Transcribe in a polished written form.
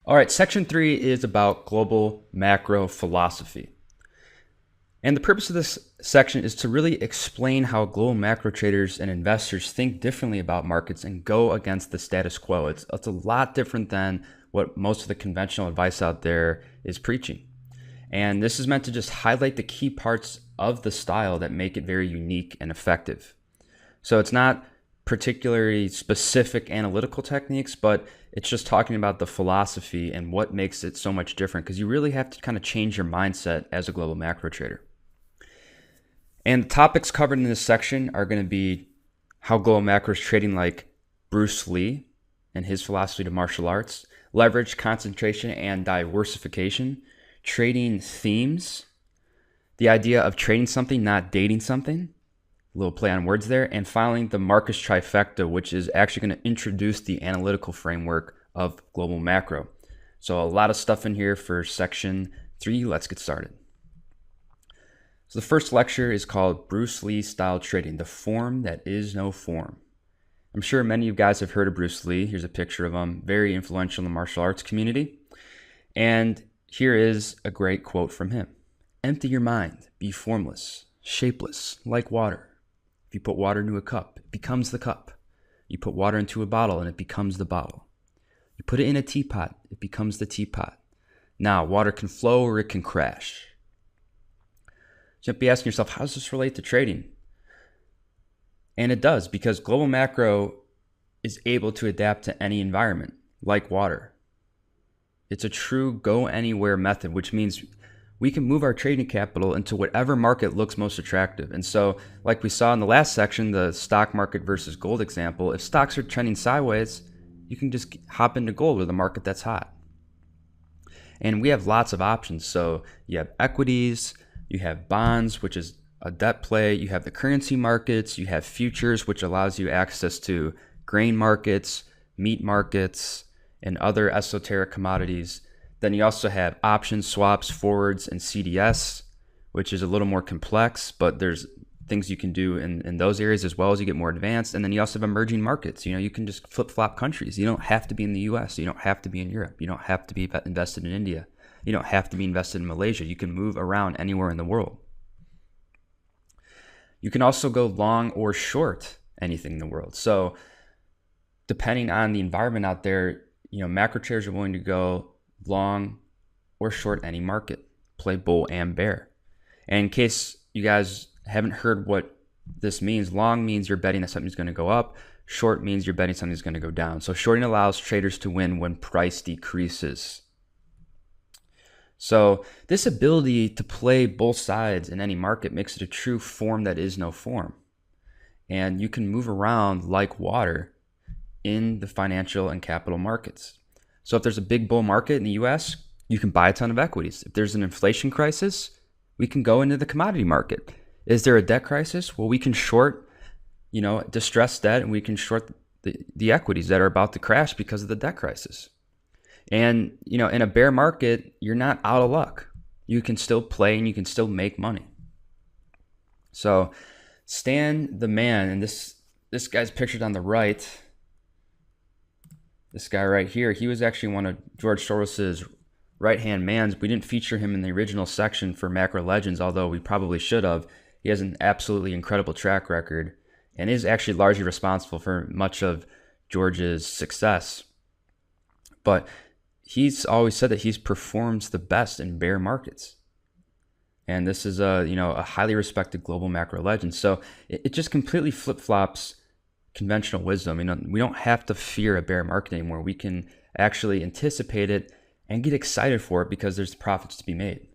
All right, section 3 is about global macro philosophy. And the purpose of this section is to really explain how global macro traders and investors think differently about markets and go against the status quo. It's a lot different than what most of the conventional advice out there is preaching. And this is meant to just highlight the key parts of the style that make it very unique and effective. So it's not particularly specific analytical techniques, but it's just talking about the philosophy and what makes it so much different, because you really have to kind of change your mindset as a global macro trader. And the topics covered in this section are going to be how global macro is trading like Bruce Lee and his philosophy to martial arts, leverage, concentration, and diversification, trading themes, the idea of trading something, not dating something, a little play on words there, and finally the Marcus trifecta, which is actually going to introduce the analytical framework of global macro. So a lot of stuff in here for section 3. Let's get started. So the first lecture is called Bruce Lee Style Trading, the form that is no form. I'm sure many of you guys have heard of Bruce Lee. Here's a picture of him, very influential in the martial arts community. And here is a great quote from him. Empty your mind, be formless, shapeless, like water. If you put water into a cup, it becomes the cup. You put water into a bottle and it becomes the bottle. You put it in a teapot, it becomes the teapot. Now, water can flow or it can crash. You might be asking yourself, how does this relate to trading? And it does, because global macro is able to adapt to any environment, like water. It's a true go anywhere method, which means we can move our trading capital into whatever market looks most attractive. And so, like we saw in the last section, the stock market versus gold example, if stocks are trending sideways, you can just hop into gold with a market that's hot. And we have lots of options. So you have equities, you have bonds, which is a debt play. You have the currency markets. You have futures, which allows you access to grain markets, meat markets, and other esoteric commodities. Then you also have options, swaps, forwards, and CDS, which is a little more complex, but there's things you can do in those areas as well as you get more advanced. And then you also have emerging markets. You can just flip-flop countries. You don't have to be in the US. You don't have to be in Europe. You don't have to be invested in India. You don't have to be invested in Malaysia. You can move around anywhere in the world. You can also go long or short anything in the world. So depending on the environment out there, macro traders are willing to go long or short any market, play bull and bear. And in case you guys haven't heard what this means, long means you're betting that something's going to go up. Short means you're betting something's going to go down. So shorting allows traders to win when price decreases. So this ability to play both sides in any market makes it a true form that is no form. And you can move around like water in the financial and capital markets. So if there's a big bull market in the US, you can buy a ton of equities. If there's an inflation crisis, we can go into the commodity market. Is there a debt crisis? Well, we can short, distressed debt, and we can short the equities that are about to crash because of the debt crisis. And, in a bear market, you're not out of luck. You can still play and you can still make money. So Stan the man, and this guy's pictured on the right, this guy right here, he was actually one of George Soros's right-hand mans. We didn't feature him in the original section for Macro Legends, although we probably should have. He has an absolutely incredible track record and is actually largely responsible for much of George's success. But he's always said that he performs the best in bear markets. And this is a highly respected global macro legend. So it just completely flip-flops conventional wisdom. We don't have to fear a bear market anymore. We can actually anticipate it and get excited for it because there's profits to be made.